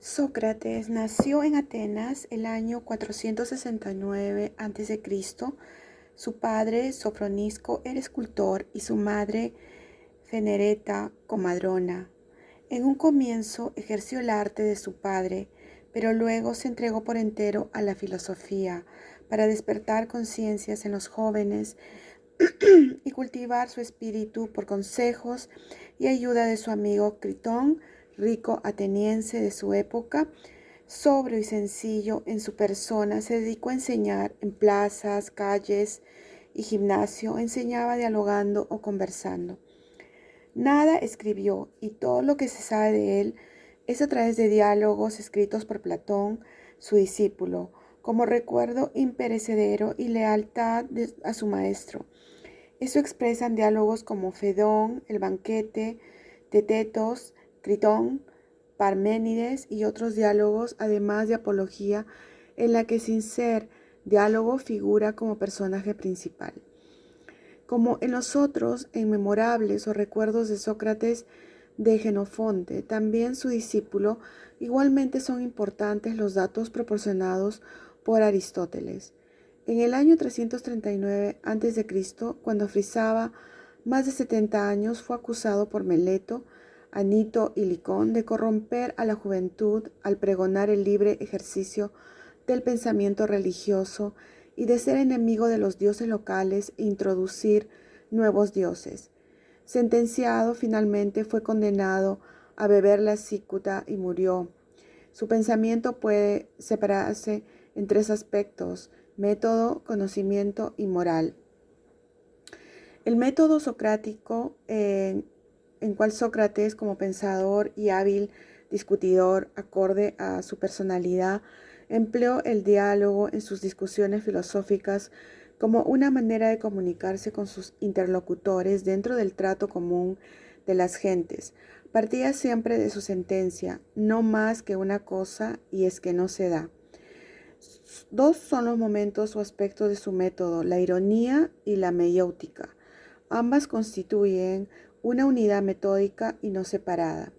Sócrates nació en Atenas el año 469 a.C. Su padre, Sofronisco, era escultor y su madre, Fenereta, comadrona. En un comienzo ejerció el arte de su padre, pero luego se entregó por entero a la filosofía para despertar conciencias en los jóvenes y cultivar su espíritu por consejos y ayuda de su amigo Critón, rico ateniense de su época. Sobrio y sencillo en su persona, se dedicó a enseñar en plazas, calles y gimnasio. Enseñaba dialogando o conversando. Nada escribió, y todo lo que se sabe de él es a través de diálogos escritos por Platón, su discípulo, como recuerdo imperecedero y lealtad a su maestro. Eso expresan diálogos como Fedón, el banquete, Tetetos, Critón, Parménides y otros diálogos, además de apología, en la que sin ser diálogo figura como personaje principal. Como en los otros, en Memorables o Recuerdos de Sócrates de Jenofonte, también su discípulo, igualmente son importantes los datos proporcionados por Aristóteles. En el año 339 a.C., cuando frisaba más de 70 años, fue acusado por Meleto, Anito y Licón de corromper a la juventud al pregonar el libre ejercicio del pensamiento religioso y de ser enemigo de los dioses locales e introducir nuevos dioses. Sentenciado, finalmente fue condenado a beber la cícuta y murió. Su pensamiento puede separarse en tres aspectos: método, conocimiento y moral. El método socrático, en cual Sócrates, como pensador y hábil discutidor, acorde a su personalidad, empleó el diálogo en sus discusiones filosóficas como una manera de comunicarse con sus interlocutores dentro del trato común de las gentes. Partía siempre de su sentencia: no más que una cosa, y es que no se da. Dos son los momentos o aspectos de su método: la ironía y la meiéutica. Ambas constituyen una unidad metódica y no separada.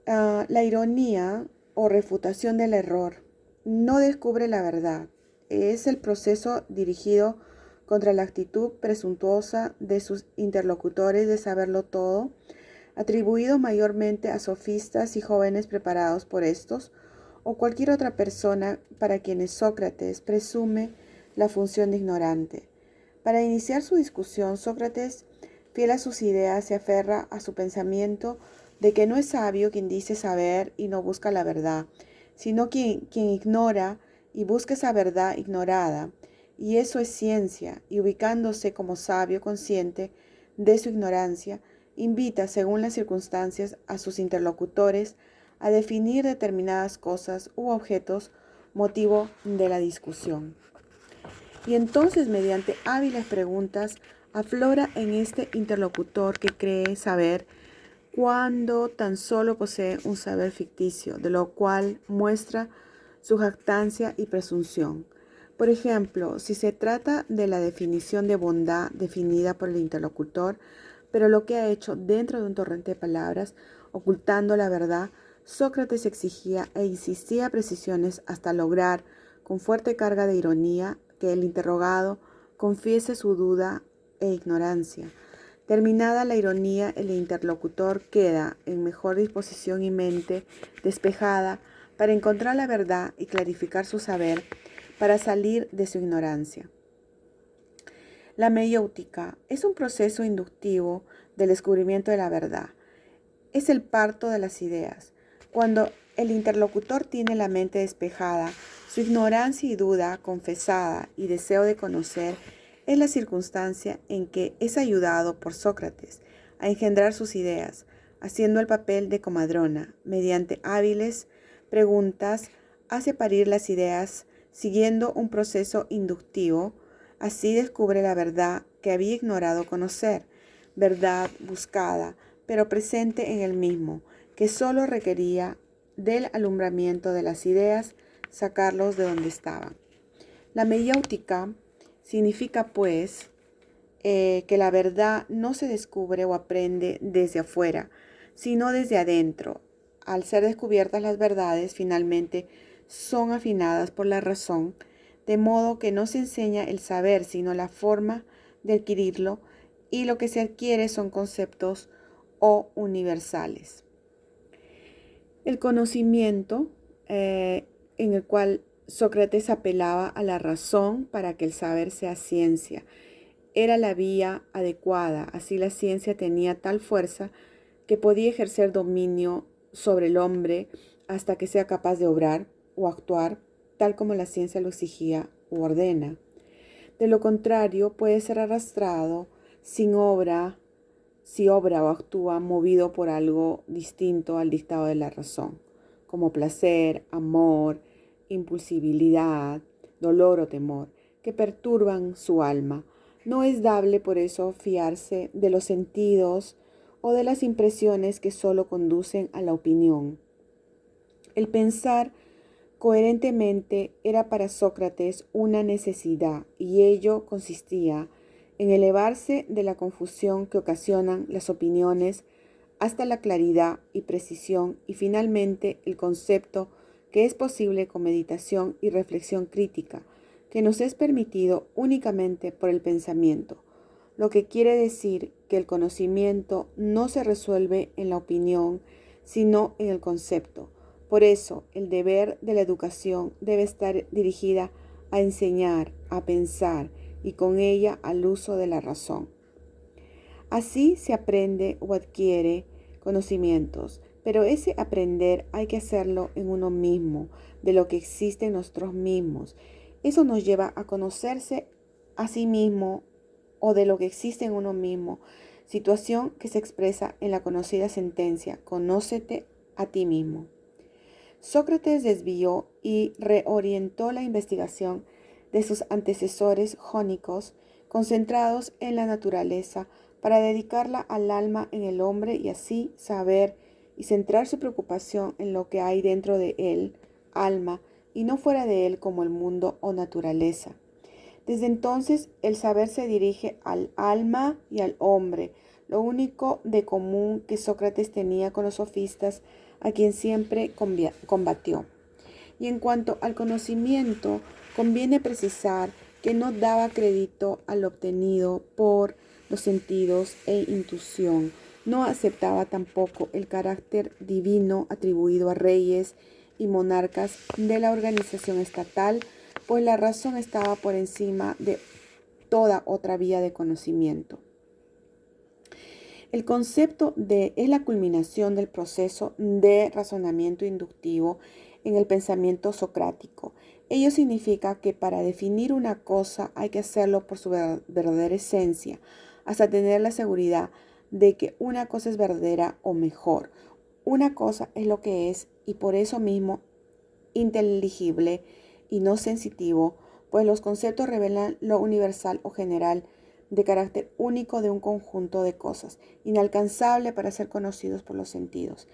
La ironía o refutación del error no descubre la verdad. Es el proceso dirigido contra la actitud presuntuosa de sus interlocutores de saberlo todo, atribuido mayormente a sofistas y jóvenes preparados por estos, o cualquier otra persona para quienes Sócrates presume la función de ignorante. Para iniciar su discusión, Sócrates, fiel a sus ideas, se aferra a su pensamiento de que no es sabio quien dice saber y no busca la verdad, sino quien ignora y busca esa verdad ignorada, y eso es ciencia, y ubicándose como sabio consciente de su ignorancia, invita, según las circunstancias, a sus interlocutores a definir determinadas cosas u objetos motivo de la discusión. Y entonces, mediante hábiles preguntas, aflora en este interlocutor que cree saber cuando tan solo posee un saber ficticio, de lo cual muestra su jactancia y presunción. Por ejemplo, si se trata de la definición de bondad definida por el interlocutor, pero lo que ha hecho dentro de un torrente de palabras, ocultando la verdad, Sócrates exigía e insistía precisiones hasta lograr, con fuerte carga de ironía, que el interrogado confiese su duda e ignorancia. Terminada la ironía, el interlocutor queda en mejor disposición y mente despejada para encontrar la verdad y clarificar su saber, para salir de su ignorancia. La meiéutica es un proceso inductivo del descubrimiento de la verdad. Es el parto de las ideas. Cuando el interlocutor tiene la mente despejada, su ignorancia y duda confesada y deseo de conocer es la circunstancia en que es ayudado por Sócrates a engendrar sus ideas, haciendo el papel de comadrona. Mediante hábiles preguntas hace parir las ideas, siguiendo un proceso inductivo. Así descubre la verdad que había ignorado conocer, verdad buscada, pero presente en él mismo, que solo requería del alumbramiento de las ideas, sacarlos de donde estaban. La meiéutica significa, pues, que la verdad no se descubre o aprende desde afuera, sino desde adentro, al ser descubiertas las verdades, finalmente son afinadas por la razón, de modo que no se enseña el saber, sino la forma de adquirirlo, y lo que se adquiere son conceptos o universales. El conocimiento, en el cual Sócrates apelaba a la razón para que el saber sea ciencia, era la vía adecuada. Así la ciencia tenía tal fuerza que podía ejercer dominio sobre el hombre hasta que sea capaz de obrar o actuar tal como la ciencia lo exigía u ordena. De lo contrario, puede ser arrastrado si obra o actúa movido por algo distinto al dictado de la razón, como placer, amor, impulsibilidad, dolor o temor, que perturban su alma. No es dable por eso fiarse de los sentidos o de las impresiones que solo conducen a la opinión. El pensar coherentemente era para Sócrates una necesidad, y ello consistía en elevarse de la confusión que ocasionan las opiniones hasta la claridad y precisión, y finalmente el concepto que es posible con meditación y reflexión crítica, que nos es permitido únicamente por el pensamiento, lo que quiere decir que el conocimiento no se resuelve en la opinión, sino en el concepto. Por eso, el deber de la educación debe estar dirigida a enseñar, a pensar y con ella al uso de la razón. Así se aprende o adquiere conocimientos, pero ese aprender hay que hacerlo en uno mismo, de lo que existe en nosotros mismos. Eso nos lleva a conocerse a sí mismo o de lo que existe en uno mismo, situación que se expresa en la conocida sentencia, conócete a ti mismo. Sócrates desvió y reorientó la investigación de sus antecesores jónicos, concentrados en la naturaleza, para dedicarla al alma en el hombre y así saber y centrar su preocupación en lo que hay dentro de él, alma, y no fuera de él como el mundo o naturaleza. Desde entonces el saber se dirige al alma y al hombre, lo único de común que Sócrates tenía con los sofistas, a quien siempre combatió. Y en cuanto al conocimiento, conviene precisar que no daba crédito al obtenido por los sentidos e intuición. No aceptaba tampoco el carácter divino atribuido a reyes y monarcas de la organización estatal, pues la razón estaba por encima de toda otra vía de conocimiento. El concepto es la culminación del proceso de razonamiento inductivo en el pensamiento socrático. Ello significa que para definir una cosa hay que hacerlo por su verdadera esencia, hasta tener la seguridad de que una cosa es verdadera o mejor. Una cosa es lo que es y por eso mismo inteligible y no sensitivo, pues los conceptos revelan lo universal o general de carácter único de un conjunto de cosas, inalcanzable para ser conocidos por los sentidos.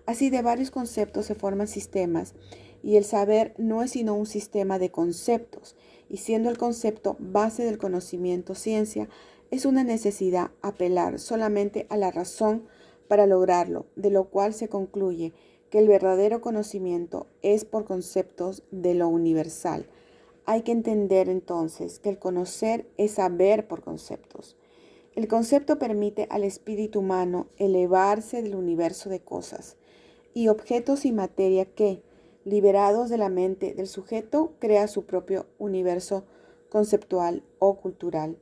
Así de varios conceptos se forman sistemas, y el saber no es sino un sistema de conceptos, y siendo el concepto base del conocimiento ciencia, es una necesidad apelar solamente a la razón para lograrlo, de lo cual se concluye que el verdadero conocimiento es por conceptos de lo universal. Hay que entender entonces que el conocer es saber por conceptos. El concepto permite al espíritu humano elevarse del universo de cosas y objetos y materia que, liberados de la mente del sujeto, crea su propio universo conceptual o cultural.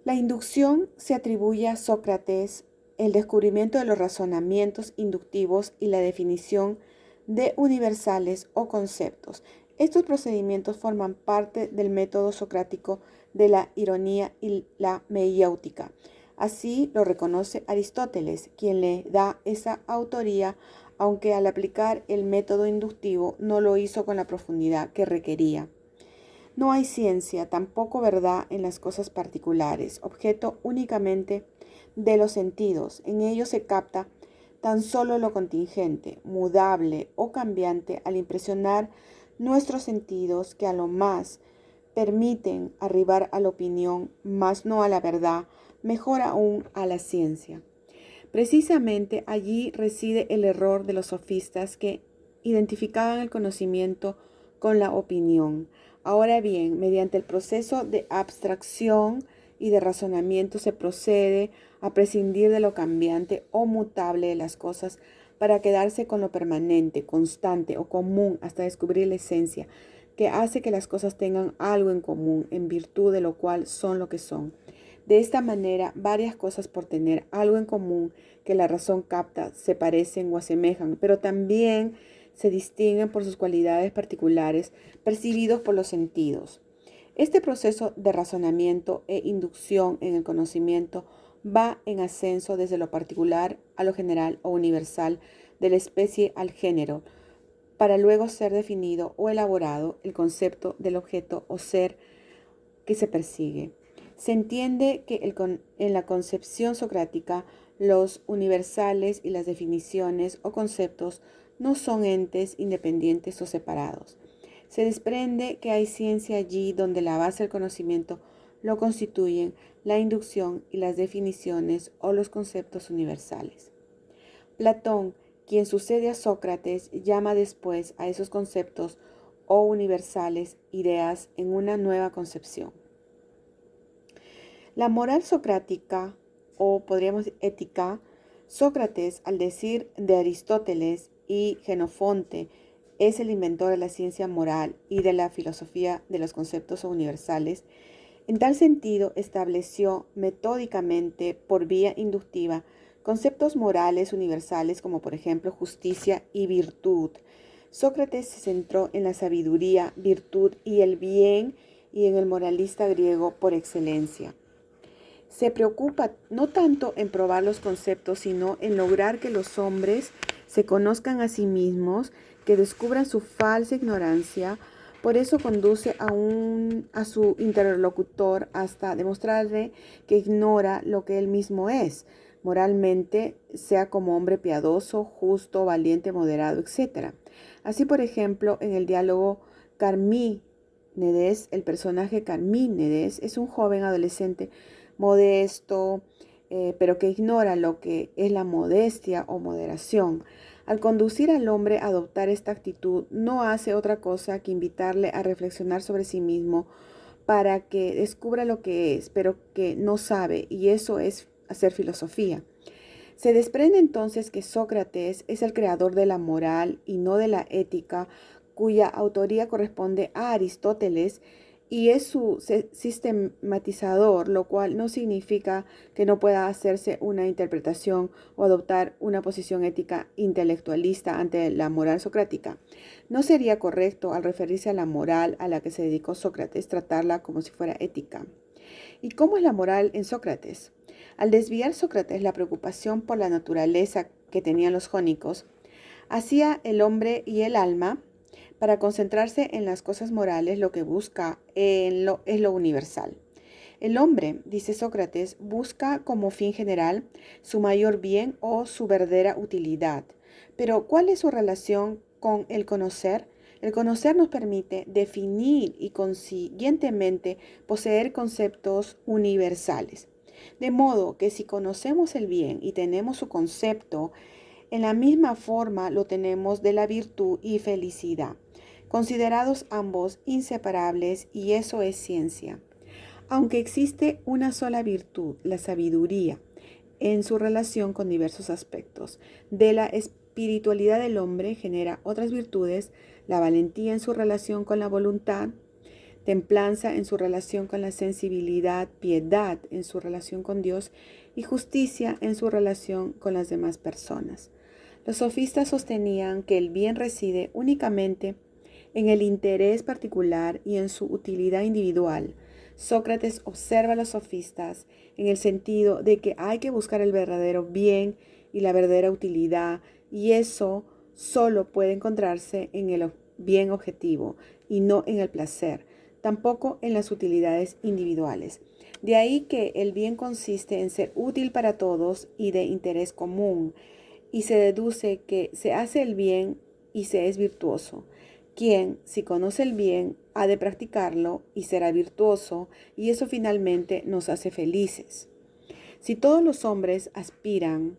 La inducción se atribuye a Sócrates el descubrimiento de los razonamientos inductivos y la definición de universales o conceptos. Estos procedimientos forman parte del método socrático de la ironía y la meiéutica. Así lo reconoce Aristóteles, quien le da esa autoría, aunque al aplicar el método inductivo no lo hizo con la profundidad que requería. No hay ciencia, tampoco verdad en las cosas particulares, objeto únicamente de los sentidos. En ellos se capta tan solo lo contingente, mudable o cambiante al impresionar nuestros sentidos, que a lo más permiten arribar a la opinión, mas no a la verdad, mejor aún a la ciencia. Precisamente allí reside el error de los sofistas que identificaban el conocimiento con la opinión. Ahora bien, mediante el proceso de abstracción y de razonamiento se procede a prescindir de lo cambiante o mutable de las cosas para quedarse con lo permanente, constante o común hasta descubrir la esencia que hace que las cosas tengan algo en común, en virtud de lo cual son lo que son. De esta manera, varias cosas por tener algo en común que la razón capta se parecen o asemejan, pero también se distinguen por sus cualidades particulares percibidos por los sentidos. Este proceso de razonamiento e inducción en el conocimiento va en ascenso desde lo particular a lo general o universal, de la especie al género, para luego ser definido o elaborado el concepto del objeto o ser que se persigue. Se entiende que en la concepción socrática los universales y las definiciones o conceptos no son entes independientes o separados. Se desprende que hay ciencia allí donde la base del conocimiento lo constituyen la inducción y las definiciones o los conceptos universales. Platón, quien sucede a Sócrates, llama después a esos conceptos o universales ideas en una nueva concepción. La moral socrática, o podríamos decir ética, Sócrates, al decir de Aristóteles y Jenofonte, es el inventor de la ciencia moral y de la filosofía de los conceptos universales. En tal sentido, estableció metódicamente, por vía inductiva, conceptos morales universales como por ejemplo justicia y virtud. Sócrates se centró en la sabiduría, virtud y el bien y en el moralista griego por excelencia. Se preocupa no tanto en probar los conceptos, sino en lograr que los hombres se conozcan a sí mismos, que descubran su falsa ignorancia. Por eso conduce a su interlocutor hasta demostrarle que ignora lo que él mismo es, moralmente, sea como hombre piadoso, justo, valiente, moderado, etc. Así, por ejemplo, en el diálogo Carmínedes, el personaje Carmínedes es un joven adolescente modesto, pero que ignora lo que es la modestia o moderación. Al conducir al hombre a adoptar esta actitud, no hace otra cosa que invitarle a reflexionar sobre sí mismo para que descubra lo que es, pero que no sabe, y eso es hacer filosofía. Se desprende entonces que Sócrates es el creador de la moral y no de la ética, cuya autoría corresponde a Aristóteles, y es su sistematizador, lo cual no significa que no pueda hacerse una interpretación o adoptar una posición ética intelectualista ante la moral socrática. No sería correcto, al referirse a la moral a la que se dedicó Sócrates, tratarla como si fuera ética. ¿Y cómo es la moral en Sócrates? Al desviar Sócrates la preocupación por la naturaleza que tenían los jónicos, hacía el hombre y el alma. Para concentrarse en las cosas morales, lo que busca es lo universal. El hombre, dice Sócrates, busca como fin general su mayor bien o su verdadera utilidad. Pero, ¿cuál es su relación con el conocer? El conocer nos permite definir y consiguientemente poseer conceptos universales. De modo que si conocemos el bien y tenemos su concepto, en la misma forma lo tenemos de la virtud y felicidad, considerados ambos inseparables, y eso es ciencia. Aunque existe una sola virtud, la sabiduría, en su relación con diversos aspectos de la espiritualidad del hombre, genera otras virtudes: la valentía en su relación con la voluntad, templanza en su relación con la sensibilidad, piedad en su relación con Dios y justicia en su relación con las demás personas. Los sofistas sostenían que el bien reside únicamente en el interés particular y en su utilidad individual. Sócrates observa a los sofistas en el sentido de que hay que buscar el verdadero bien y la verdadera utilidad, y eso solo puede encontrarse en el bien objetivo y no en el placer, tampoco en las utilidades individuales. De ahí que el bien consiste en ser útil para todos y de interés común, y se deduce que se hace el bien y se es virtuoso. Quien, si conoce el bien, ha de practicarlo y será virtuoso, y eso finalmente nos hace felices. Si todos los hombres aspiran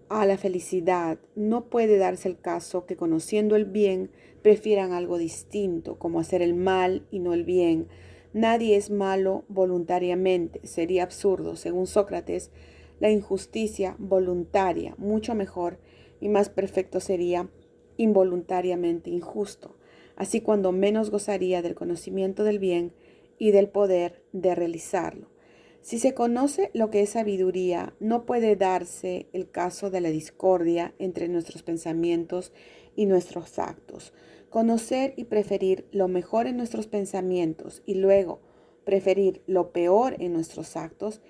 a la felicidad, no puede darse el caso que conociendo el bien prefieran algo distinto, como hacer el mal y no el bien. Nadie es malo voluntariamente. Sería absurdo, según Sócrates, la injusticia voluntaria, mucho mejor y más perfecto sería involuntariamente injusto. Así cuando menos gozaría del conocimiento del bien y del poder de realizarlo. Si se conoce lo que es sabiduría, no puede darse el caso de la discordia entre nuestros pensamientos y nuestros actos. Conocer y preferir lo mejor en nuestros pensamientos y luego preferir lo peor en nuestros actos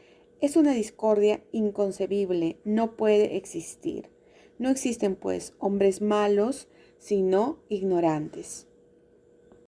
es una discordia inconcebible, no puede existir. No existen, pues, hombres malos, sino ignorantes.